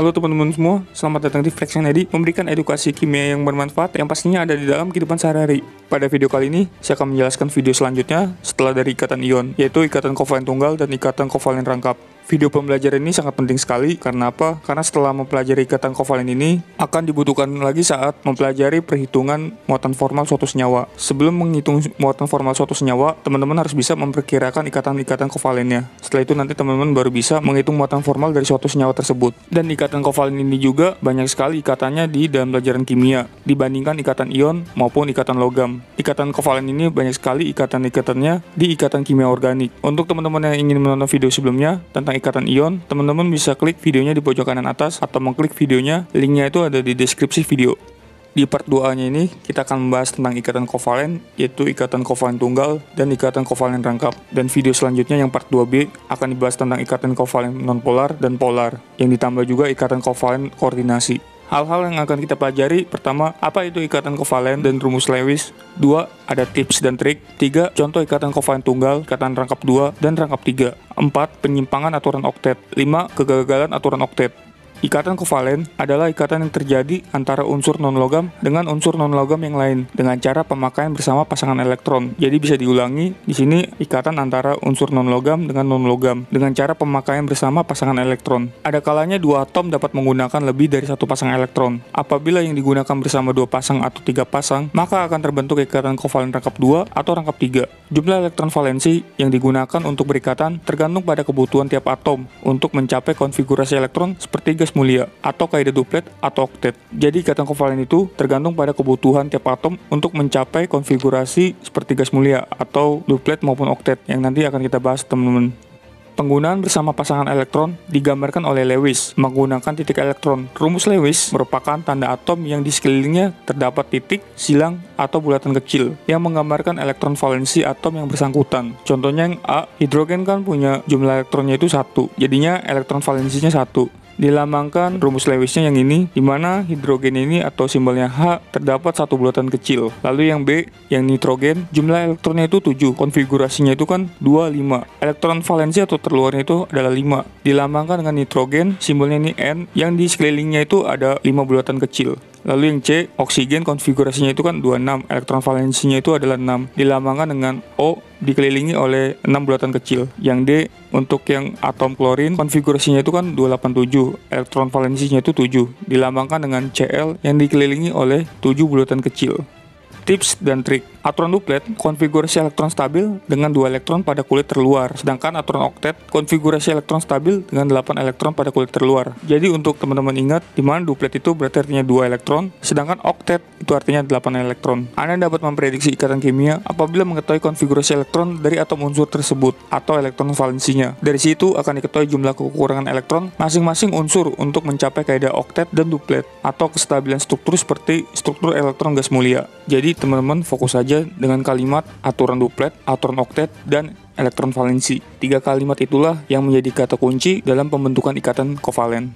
Halo teman-teman semua, selamat datang di Fraction Edi, memberikan edukasi kimia yang bermanfaat yang pastinya ada di dalam kehidupan sehari-hari. Pada video kali ini, saya akan menjelaskan video selanjutnya setelah dari ikatan ion, yaitu ikatan kovalen tunggal dan ikatan kovalen rangkap. Video pembelajaran ini sangat penting sekali, karena apa? Karena setelah mempelajari ikatan kovalen ini, akan dibutuhkan lagi saat mempelajari perhitungan muatan formal suatu senyawa. Sebelum menghitung muatan formal suatu senyawa, teman-teman harus bisa memperkirakan ikatan-ikatan kovalennya. Setelah itu nanti teman-teman baru bisa menghitung muatan formal dari suatu senyawa tersebut. Dan ikatan kovalen ini juga banyak sekali ikatannya di dalam pelajaran kimia, dibandingkan ikatan ion maupun ikatan logam. Ikatan kovalen ini banyak sekali ikatan-ikatannya di ikatan kimia organik. Untuk teman-teman yang ingin menonton video sebelumnya tentang ikatan ion, teman-teman bisa klik videonya di pojok kanan atas atau mengklik videonya, linknya itu ada di deskripsi video. Di part 2-nya ini, kita akan membahas tentang ikatan kovalen, yaitu ikatan kovalen tunggal dan ikatan kovalen rangkap. Dan video selanjutnya yang part 2B akan dibahas tentang ikatan kovalen nonpolar dan polar, yang ditambah juga ikatan kovalen koordinasi. Hal-hal yang akan kita pelajari, pertama, apa itu ikatan kovalen dan rumus Lewis. 2. Ada tips dan trik. 3. Contoh ikatan kovalen tunggal, ikatan rangkap 2, dan rangkap 3. 4. Penyimpangan aturan oktet. 5. Kegagalan aturan oktet. Ikatan kovalen adalah ikatan yang terjadi antara unsur non-logam dengan unsur non-logam yang lain dengan cara pemakaian bersama pasangan elektron. Jadi bisa diulangi, di sini ikatan antara unsur non-logam dengan non-logam dengan cara pemakaian bersama pasangan elektron. Ada kalanya dua atom dapat menggunakan lebih dari satu pasang elektron. Apabila yang digunakan bersama dua pasang atau tiga pasang, maka akan terbentuk ikatan kovalen rangkap 2 atau rangkap 3. Jumlah elektron valensi yang digunakan untuk berikatan tergantung pada kebutuhan tiap atom untuk mencapai konfigurasi elektron seperti gas mulia atau kaidah duplet atau oktet. Jadi ikatan kovalen itu tergantung pada kebutuhan tiap atom untuk mencapai konfigurasi seperti gas mulia atau duplet maupun oktet yang nanti akan kita bahas teman-teman. Penggunaan bersama pasangan elektron digambarkan oleh Lewis menggunakan titik elektron. Rumus Lewis merupakan tanda atom yang di sekelilingnya terdapat titik, silang, atau bulatan kecil yang menggambarkan elektron valensi atom yang bersangkutan. Contohnya yang A, hidrogen kan punya jumlah elektronnya itu 1, jadinya elektron valensinya 1. Dilambangkan rumus Lewisnya yang ini, di mana hidrogen ini atau simbolnya H terdapat satu bulatan kecil. Lalu yang B, yang nitrogen, jumlah elektronnya itu 7, konfigurasinya itu kan 2, 5. Elektron valensi atau terluarnya itu adalah 5. Dilambangkan dengan nitrogen, simbolnya ini N, yang di sekelilingnya itu ada 5 bulatan kecil. Lalu yang C, oksigen, konfigurasinya itu kan 26, elektron valensinya itu adalah 6. Dilambangkan dengan O, dikelilingi oleh 6 bulatan kecil. Yang D, untuk yang atom klorin, konfigurasinya itu kan 287, elektron valensinya itu 7. Dilambangkan dengan Cl, yang dikelilingi oleh 7 bulatan kecil. Tips dan trik. Aturan duplet, konfigurasi elektron stabil dengan 2 elektron pada kulit terluar. Sedangkan aturan oktet, konfigurasi elektron stabil dengan 8 elektron pada kulit terluar. Jadi untuk teman-teman ingat, di mana duplet itu berarti artinya 2 elektron, sedangkan oktet itu artinya 8 elektron. Anda dapat memprediksi ikatan kimia apabila mengetahui konfigurasi elektron dari atom unsur tersebut atau elektron valensinya. Dari situ akan diketahui jumlah kekurangan elektron masing-masing unsur untuk mencapai kaidah oktet dan duplet atau kestabilan struktur seperti struktur elektron gas mulia. Jadi teman-teman fokus saja dengan kalimat aturan duplet, aturan oktet, dan elektron valensi. 3 kalimat itulah yang menjadi kata kunci dalam pembentukan ikatan kovalen.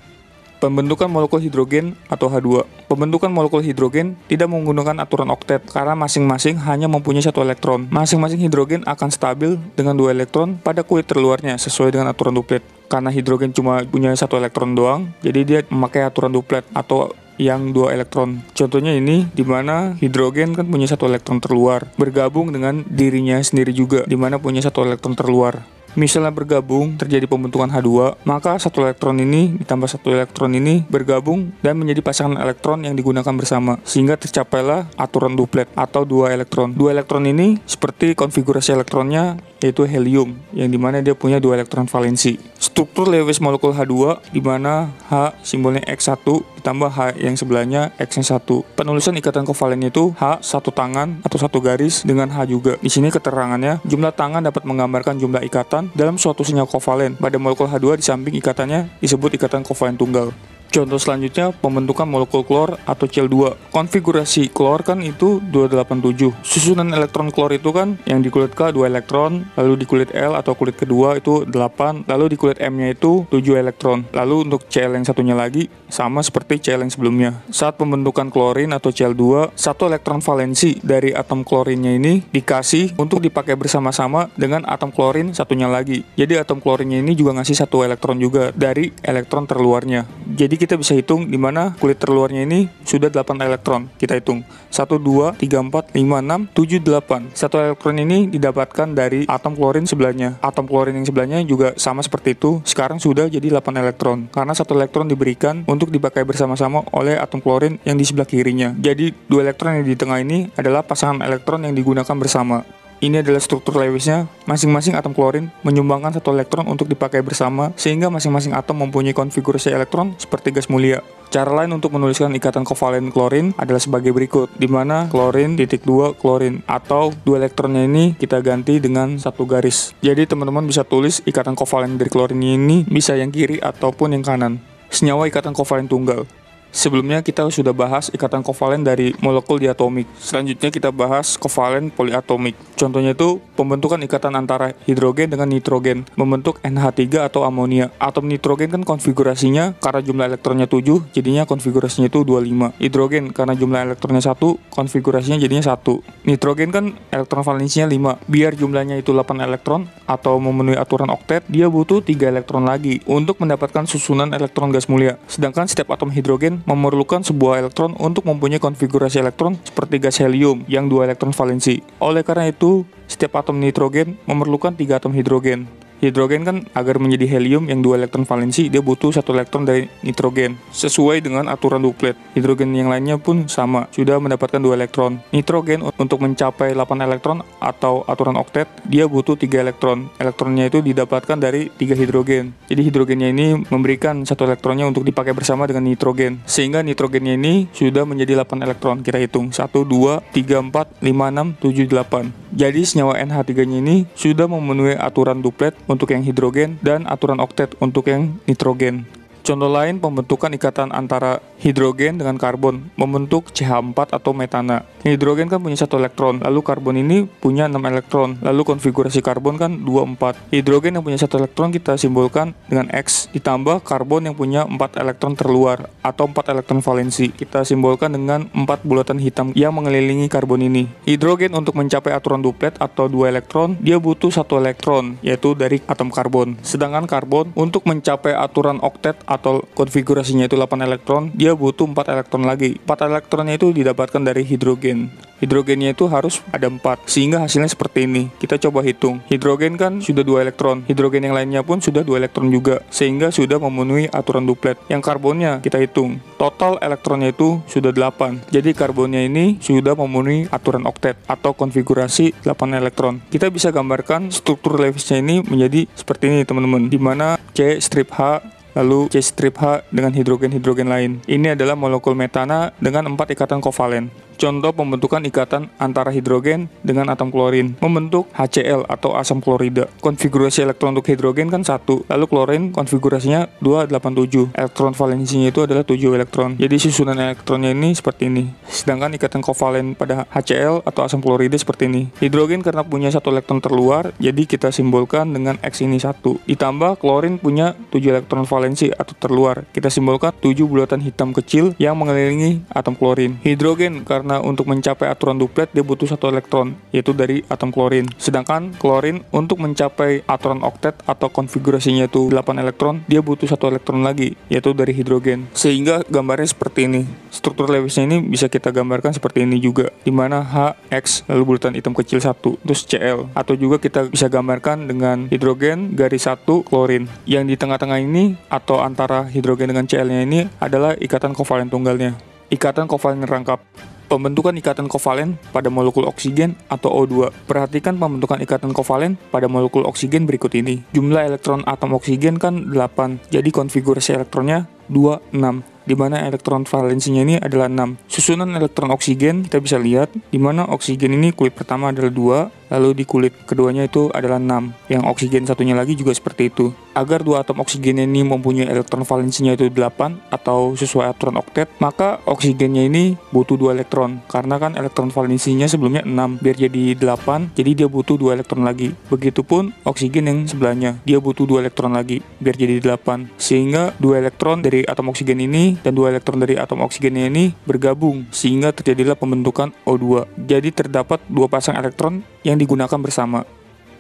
Pembentukan molekul hidrogen atau H2. Pembentukan molekul hidrogen tidak menggunakan aturan oktet karena masing-masing hanya mempunyai 1 elektron. Masing-masing hidrogen akan stabil dengan 2 elektron pada kulit terluarnya sesuai dengan aturan duplet. Karena hidrogen cuma punya 1 elektron doang, jadi dia memakai aturan duplet atau yang 2 elektron. Contohnya ini, di mana hidrogen kan punya 1 elektron terluar, bergabung dengan dirinya sendiri juga, di mana punya 1 elektron terluar. Misalnya bergabung, terjadi pembentukan H2, maka 1 elektron ini ditambah 1 elektron ini bergabung dan menjadi pasangan elektron yang digunakan bersama, sehingga tercapailah aturan duplet atau 2 elektron. 2 elektron ini seperti konfigurasi elektronnya yaitu helium, yang dimana dia punya 2 elektron valensi. Struktur Lewis molekul H2, di mana H simbolnya X1 ditambah H yang sebelahnya X1. Penulisan ikatan kovalen itu H satu tangan atau satu garis dengan H juga. Di sini keterangannya, jumlah tangan dapat menggambarkan jumlah ikatan dalam suatu senyawa kovalen. Pada molekul H2 di samping ikatannya disebut ikatan kovalen tunggal. Contoh selanjutnya, pembentukan molekul klor atau Cl2. Konfigurasi klor kan itu 287. Susunan elektron klor itu kan yang di kulit K 2 elektron, lalu di kulit L atau kulit kedua itu 8, lalu di kulit M-nya itu 7 elektron. Lalu untuk Cl yang satunya lagi sama seperti Cl yang sebelumnya. Saat pembentukan klorin atau Cl2, 1 elektron valensi dari atom klorinnya ini dikasih untuk dipakai bersama-sama dengan atom klorin satunya lagi. Jadi atom klorinnya ini juga ngasih 1 elektron juga dari elektron terluarnya. Jadi Jadi kita bisa hitung di mana kulit terluarnya ini sudah 8 elektron. Kita hitung 1, 2, 3, 4, 5, 6, 7, 8. Satu elektron ini didapatkan dari atom klorin sebelahnya. Atom klorin yang sebelahnya juga sama seperti itu. Sekarang sudah jadi 8 elektron. Karena satu elektron diberikan untuk dipakai bersama-sama oleh atom klorin yang di sebelah kirinya. Jadi 2 elektron yang di tengah ini adalah pasangan elektron yang digunakan bersama. Ini adalah struktur Lewisnya, masing-masing atom klorin menyumbangkan satu elektron untuk dipakai bersama, sehingga masing-masing atom mempunyai konfigurasi elektron seperti gas mulia. Cara lain untuk menuliskan ikatan kovalen klorin adalah sebagai berikut, di mana klorin titik 2 klorin, atau 2 elektronnya ini kita ganti dengan satu garis. Jadi teman-teman bisa tulis ikatan kovalen dari klorin ini bisa yang kiri ataupun yang kanan. Senyawa ikatan kovalen tunggal. Sebelumnya kita sudah bahas ikatan kovalen dari molekul diatomik. Selanjutnya kita bahas kovalen poliatomik. Contohnya itu pembentukan ikatan antara hidrogen dengan nitrogen, membentuk NH3 atau amonia. Atom nitrogen kan konfigurasinya karena jumlah elektronnya 7, jadinya konfigurasinya itu 25. Hidrogen karena jumlah elektronnya 1, konfigurasinya jadinya 1. Nitrogen kan elektron valensinya 5. Biar jumlahnya itu 8 elektron atau memenuhi aturan oktet, dia butuh 3 elektron lagi untuk mendapatkan susunan elektron gas mulia. Sedangkan setiap atom hidrogen memerlukan sebuah elektron untuk mempunyai konfigurasi elektron seperti gas helium yang 2 elektron valensi. Oleh karena itu, setiap atom nitrogen memerlukan 3 atom hidrogen. Hidrogen kan agar menjadi helium yang 2 elektron valensi, dia butuh 1 elektron dari nitrogen. Sesuai dengan aturan duplet, hidrogen yang lainnya pun sama, sudah mendapatkan 2 elektron. Nitrogen untuk mencapai 8 elektron atau aturan oktet, dia butuh 3 elektron. Elektronnya itu didapatkan dari 3 hidrogen. Jadi hidrogennya ini memberikan 1 elektronnya untuk dipakai bersama dengan nitrogen. Sehingga nitrogennya ini sudah menjadi 8 elektron. Kita hitung 1, 2, 3, 4, 5, 6, 7, 8. Jadi senyawa NH3-nya ini sudah memenuhi aturan duplet untuk yang hidrogen dan aturan oktet untuk yang nitrogen. Contoh lain pembentukan ikatan antara hidrogen dengan karbon membentuk CH4 atau metana. Hidrogen kan punya 1 elektron, lalu karbon ini punya 6 elektron, lalu konfigurasi karbon kan 24. Hidrogen yang punya 1 elektron kita simbolkan dengan X, ditambah karbon yang punya 4 elektron terluar atau 4 elektron valensi. Kita simbolkan dengan 4 bulatan hitam yang mengelilingi karbon ini. Hidrogen untuk mencapai aturan duplet atau 2 elektron, dia butuh 1 elektron, yaitu dari atom karbon. Sedangkan karbon untuk mencapai aturan oktet atau konfigurasinya itu 8 elektron, dia butuh 4 elektron lagi. 4 elektronnya itu didapatkan dari hidrogen. Hidrogennya itu harus ada 4, sehingga hasilnya seperti ini. Kita coba hitung. Hidrogen kan sudah 2 elektron, hidrogen yang lainnya pun sudah 2 elektron juga, sehingga sudah memenuhi aturan duplet. Yang karbonnya kita hitung. Total elektronnya itu sudah 8. Jadi karbonnya ini sudah memenuhi aturan oktet atau konfigurasi 8 elektron. Kita bisa gambarkan struktur Lewisnya ini menjadi seperti ini teman-teman, di mana C strip H lalu C strip H dengan hidrogen-hidrogen lain. Ini adalah molekul metana dengan 4 ikatan kovalen. Contoh pembentukan ikatan antara hidrogen dengan atom klorin membentuk HCl atau asam klorida. Konfigurasi elektron untuk hidrogen kan 1, lalu klorin konfigurasinya 287. Elektron valensinya itu adalah 7 elektron. Jadi susunan elektronnya ini seperti ini. Sedangkan ikatan kovalen pada HCl atau asam klorida seperti ini. Hidrogen karena punya 1 elektron terluar, jadi kita simbolkan dengan X ini 1. Ditambah klorin punya 7 elektron valensi atau terluar. Kita simbolkan 7 bulatan hitam kecil yang mengelilingi atom klorin. Hidrogen karena untuk mencapai aturan duplet dia butuh 1 elektron, yaitu dari atom klorin. Sedangkan klorin untuk mencapai aturan oktet atau konfigurasinya itu 8 elektron, dia butuh 1 elektron lagi, yaitu dari hidrogen. Sehingga gambarnya seperti ini. Struktur Lewisnya ini bisa kita gambarkan seperti ini juga, di mana H, X, lalu bulatan hitam kecil 1, terus Cl. Atau juga kita bisa gambarkan dengan hidrogen garis 1 klorin. Yang di tengah-tengah ini atau antara hidrogen dengan Cl-nya ini adalah ikatan kovalen tunggalnya. Ikatan kovalen rangkap. Pembentukan ikatan kovalen pada molekul oksigen atau O2. Perhatikan pembentukan ikatan kovalen pada molekul oksigen berikut ini. Jumlah elektron atom oksigen kan 8, jadi konfigurasi elektronnya 2, 6. Di mana elektron valensinya ini adalah 6. Susunan elektron oksigen kita bisa lihat, di mana oksigen ini kulit pertama adalah 2, lalu di kulit keduanya itu adalah 6. Yang oksigen satunya lagi juga seperti itu. Agar 2 atom oksigen ini mempunyai elektron valensinya itu 8 atau sesuai aturan oktet, maka oksigennya ini butuh 2 elektron. Karena kan elektron valensinya sebelumnya 6, biar jadi 8, jadi dia butuh 2 elektron lagi. Begitupun oksigen yang sebelahnya, dia butuh 2 elektron lagi, biar jadi 8. Sehingga 2 elektron dari atom oksigen ini dan 2 elektron dari atom oksigennya ini bergabung, sehingga terjadilah pembentukan O2. Jadi terdapat 2 pasang elektron yang digunakan bersama.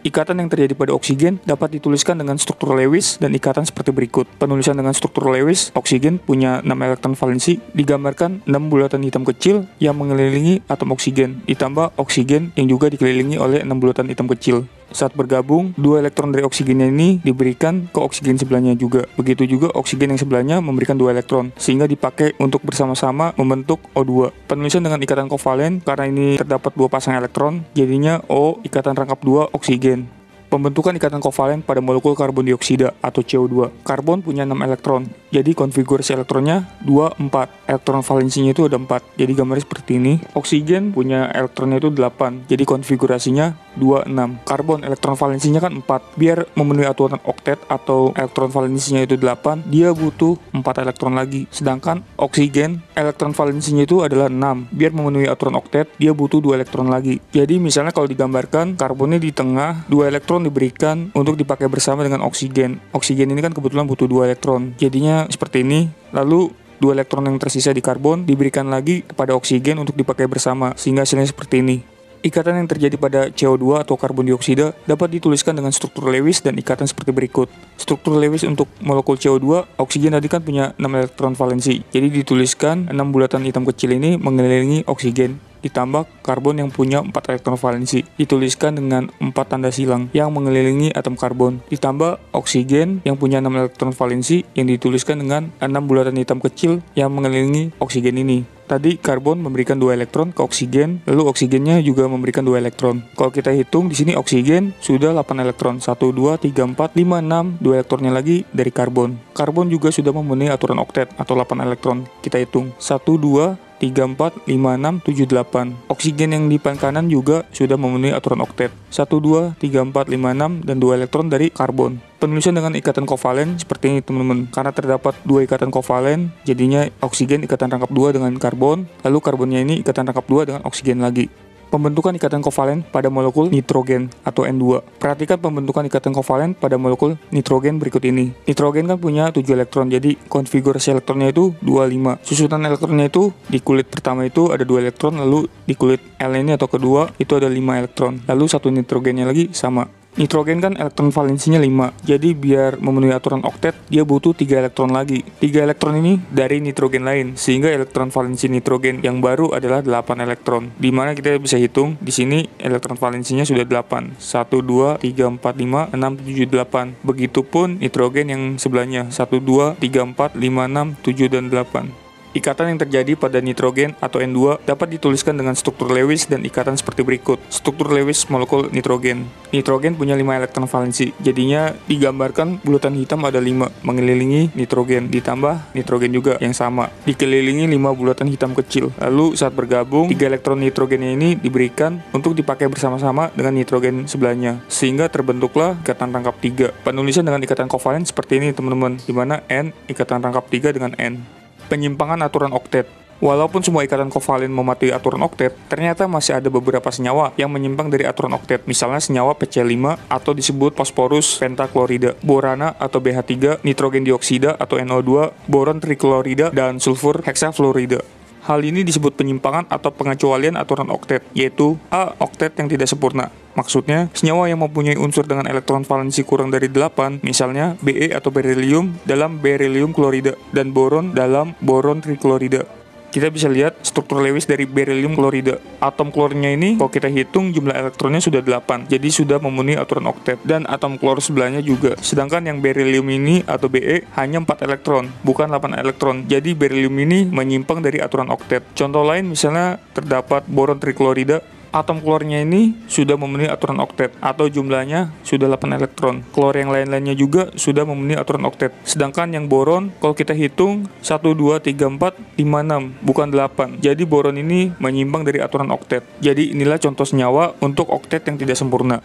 Ikatan yang terjadi pada oksigen dapat dituliskan dengan struktur Lewis dan ikatan seperti berikut. Penulisan dengan struktur Lewis, oksigen punya 6 elektron valensi, digambarkan 6 bulatan hitam kecil yang mengelilingi atom oksigen, ditambah oksigen yang juga dikelilingi oleh 6 bulatan hitam kecil. Saat bergabung, 2 elektron dari oksigennya ini diberikan ke oksigen sebelahnya juga. Begitu juga oksigen yang sebelahnya memberikan 2 elektron, sehingga dipakai untuk bersama-sama membentuk O2. Penulisan dengan ikatan kovalen, karena ini terdapat 2 pasang elektron, jadinya O ikatan rangkap 2 oksigen. Pembentukan ikatan kovalen pada molekul karbon dioksida atau CO2. Karbon punya 6 elektron, jadi konfigurasi elektronnya 2, 4. Elektron valensinya itu ada 4, jadi gambarnya seperti ini. Oksigen punya elektronnya itu 8, jadi konfigurasinya 2, 6. Karbon elektron valensinya kan 4. Biar memenuhi aturan oktet atau elektron valensinya itu 8, dia butuh 4 elektron lagi. Sedangkan oksigen elektron valensinya itu adalah 6. Biar memenuhi aturan oktet, dia butuh 2 elektron lagi. Jadi misalnya kalau digambarkan, karbonnya di tengah, 2 elektron diberikan untuk dipakai bersama dengan oksigen. Oksigen ini kan kebetulan butuh 2 elektron. Jadinya seperti ini. Lalu 2 elektron yang tersisa di karbon diberikan lagi kepada oksigen untuk dipakai bersama, sehingga hasilnya seperti ini. Ikatan yang terjadi pada CO2 atau karbon dioksida dapat dituliskan dengan struktur Lewis dan ikatan seperti berikut. Struktur Lewis untuk molekul CO2, oksigen tadi kan punya 6 elektron valensi. Jadi dituliskan 6 bulatan hitam kecil ini mengelilingi oksigen, ditambah karbon yang punya 4 elektron valensi, dituliskan dengan 4 tanda silang yang mengelilingi atom karbon, ditambah oksigen yang punya 6 elektron valensi yang dituliskan dengan 6 bulatan hitam kecil yang mengelilingi oksigen ini. Tadi karbon memberikan 2 elektron ke oksigen, lalu oksigennya juga memberikan 2 elektron. Kalau kita hitung di sini oksigen sudah 8 elektron, 1, 2, 3, 4, 5, 6, 2 elektronnya lagi dari karbon. Karbon juga sudah memenuhi aturan oktet atau 8 elektron. Kita hitung 1, 2, 3, 4, 5, 6, 7, 8. Oksigen yang di paling kanan juga sudah memenuhi aturan oktet. 1, 2, 3, 4, 5, 6, dan 2 elektron dari karbon. Penulisan dengan ikatan kovalen seperti ini teman-teman. Karena terdapat 2 ikatan kovalen, jadinya oksigen ikatan rangkap 2 dengan karbon, lalu karbonnya ini ikatan rangkap 2 dengan oksigen lagi. Pembentukan ikatan kovalen pada molekul nitrogen atau N2. Perhatikan pembentukan ikatan kovalen pada molekul nitrogen berikut ini. Nitrogen kan punya 7 elektron, jadi konfigurasi elektronnya itu 25. Susunan elektronnya itu di kulit pertama itu ada 2 elektron, lalu di kulit L ini atau kedua itu ada 5 elektron. Lalu satu nitrogennya lagi sama. Nitrogen kan elektron valensinya 5, jadi biar memenuhi aturan oktet, dia butuh 3 elektron lagi. 3 elektron ini dari nitrogen lain, sehingga elektron valensi nitrogen yang baru adalah 8 elektron. Dimana kita bisa hitung, di sini elektron valensinya sudah 8. 1, 2, 3, 4, 5, 6, 7, 8. Begitupun nitrogen yang sebelahnya, 1, 2, 3, 4, 5, 6, 7, dan 8. Ikatan yang terjadi pada nitrogen atau N2 dapat dituliskan dengan struktur Lewis dan ikatan seperti berikut. Struktur Lewis molekul nitrogen. Nitrogen punya 5 elektron valensi, jadinya digambarkan bulatan hitam ada 5 mengelilingi nitrogen, ditambah nitrogen juga yang sama, dikelilingi 5 bulatan hitam kecil. Lalu saat bergabung, 3 elektron nitrogennya ini diberikan untuk dipakai bersama-sama dengan nitrogen sebelahnya, sehingga terbentuklah ikatan rangkap 3. Penulisan dengan ikatan kovalen seperti ini teman-teman, di mana N ikatan rangkap 3 dengan N. Penyimpangan aturan oktet. Walaupun semua ikatan kovalen mematuhi aturan oktet, ternyata masih ada beberapa senyawa yang menyimpang dari aturan oktet. Misalnya senyawa PC5 atau disebut fosforus pentaklorida, borana atau BH3, nitrogen dioksida atau NO2, boron triklorida, dan sulfur heksafluorida. Hal ini disebut penyimpangan atau pengecualian aturan oktet, yaitu A. Oktet yang tidak sempurna. Maksudnya, senyawa yang mempunyai unsur dengan elektron valensi kurang dari 8, misalnya Be atau berilium dalam berilium klorida, dan boron dalam boron triklorida. Kita bisa lihat struktur Lewis dari berilium klorida. Atom klornya ini, kalau kita hitung jumlah elektronnya sudah 8, jadi sudah memenuhi aturan oktet. Dan atom klor sebelahnya juga. Sedangkan yang berilium ini atau Be hanya 4 elektron, bukan 8 elektron. Jadi berilium ini menyimpang dari aturan oktet. Contoh lain misalnya terdapat boron triklorida. Atom klornya ini sudah memenuhi aturan oktet, atau jumlahnya sudah 8 elektron. Klor yang lain-lainnya juga sudah memenuhi aturan oktet. Sedangkan yang boron, kalau kita hitung 1, 2, 3, 4, 5, 6, bukan 8. Jadi boron ini menyimpang dari aturan oktet. Jadi inilah contoh senyawa untuk oktet yang tidak sempurna.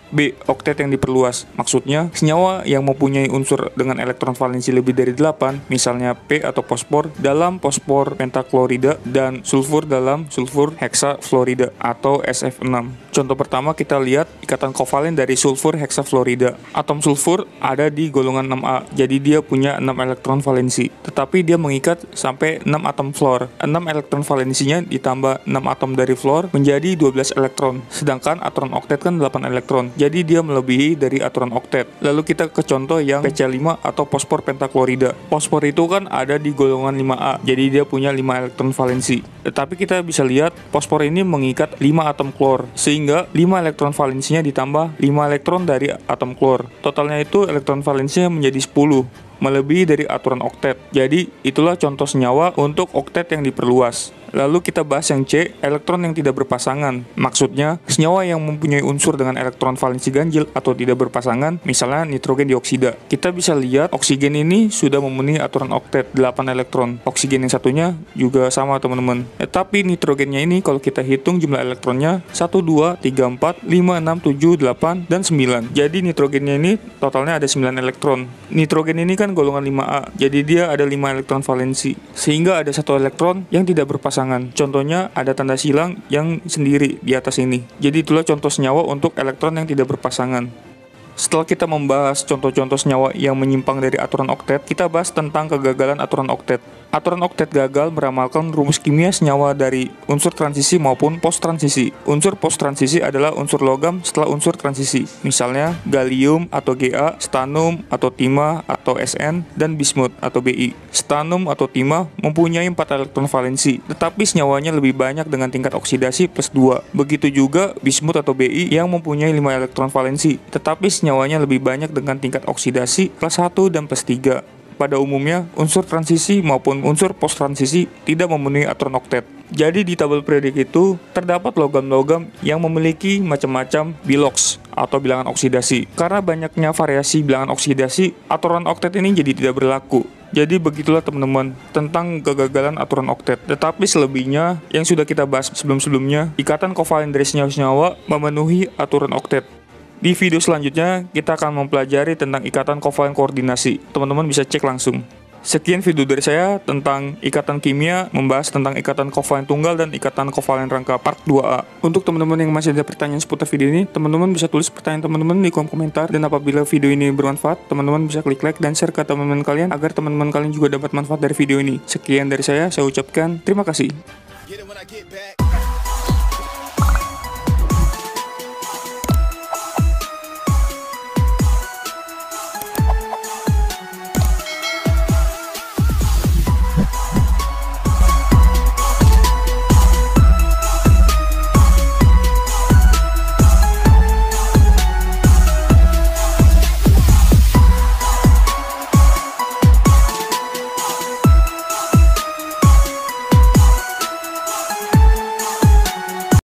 B. Oktet yang diperluas. Maksudnya, senyawa yang mempunyai unsur dengan elektron valensi lebih dari 8, misalnya P atau fosfor dalam fosfor pentaklorida dan sulfur dalam sulfur heksafluorida atau SF6. Contoh pertama kita lihat ikatan kovalen dari sulfur heksafluorida. Atom sulfur ada di golongan 6A, jadi dia punya 6 elektron valensi. Tetapi dia mengikat sampai 6 atom fluor. 6 elektron valensinya ditambah 6 atom dari fluor menjadi 12 elektron. Sedangkan aturan oktet kan 8 elektron. jadi dia melebihi dari aturan oktet. Lalu kita ke contoh yang PC5 atau fosfor pentaklorida. Fosfor itu kan ada di golongan 5A, jadi dia punya 5 elektron valensi. Tetapi kita bisa lihat fosfor ini mengikat 5 atom klor, sehingga 5 elektron valensinya ditambah 5 elektron dari atom klor. Totalnya itu elektron valensinya menjadi 10, melebihi dari aturan oktet. Jadi itulah contoh senyawa untuk oktet yang diperluas. Lalu kita bahas yang C, elektron yang tidak berpasangan. Maksudnya, senyawa yang mempunyai unsur dengan elektron valensi ganjil atau tidak berpasangan, misalnya nitrogen dioksida. Kita bisa lihat oksigen ini sudah memenuhi aturan oktet, 8 elektron. Oksigen yang satunya juga sama teman-teman. Tapi nitrogennya ini kalau kita hitung jumlah elektronnya 1, 2, 3, 4, 5, 6, 7, 8, dan 9. Jadi nitrogennya ini totalnya ada 9 elektron. Nitrogen ini kan golongan 5A, jadi dia ada 5 elektron valensi. Sehingga ada 1 elektron yang tidak berpasangan. Contohnya ada tanda silang yang sendiri di atas ini. Jadi itulah contoh senyawa untuk elektron yang tidak berpasangan. Setelah kita membahas contoh-contoh senyawa yang menyimpang dari aturan oktet, kita bahas tentang kegagalan aturan oktet. Aturan oktet gagal meramalkan rumus kimia senyawa dari unsur transisi maupun post-transisi. Unsur post-transisi adalah unsur logam setelah unsur transisi. Misalnya gallium atau Ga, stannum atau timah atau Sn, dan bismut atau Bi. Stannum atau timah mempunyai 4 elektron valensi, tetapi senyawanya lebih banyak dengan tingkat oksidasi plus 2. Begitu juga bismut atau Bi yang mempunyai 5 elektron valensi, tetapi senyawanya lebih banyak dengan tingkat oksidasi plus 1 dan plus 3. Pada umumnya, unsur transisi maupun unsur post-transisi tidak memenuhi aturan oktet. Jadi di tabel periodik itu terdapat logam-logam yang memiliki macam-macam bilox atau bilangan oksidasi. Karena banyaknya variasi bilangan oksidasi, aturan oktet ini jadi tidak berlaku. Jadi begitulah teman-teman tentang kegagalan aturan oktet. Tetapi selebihnya yang sudah kita bahas sebelum-sebelumnya, ikatan kovalen dari senyawa-senyawa memenuhi aturan oktet. Di video selanjutnya, kita akan mempelajari tentang ikatan kovalen koordinasi. Teman-teman bisa cek langsung. Sekian video dari saya tentang ikatan kimia, membahas tentang ikatan kovalen tunggal dan ikatan kovalen rangka part 2A. Untuk teman-teman yang masih ada pertanyaan seputar video ini, teman-teman bisa tulis pertanyaan teman-teman di kolom komentar. Dan apabila video ini bermanfaat, teman-teman bisa klik like dan share ke teman-teman kalian agar teman-teman kalian juga dapat manfaat dari video ini. Sekian dari saya ucapkan terima kasih.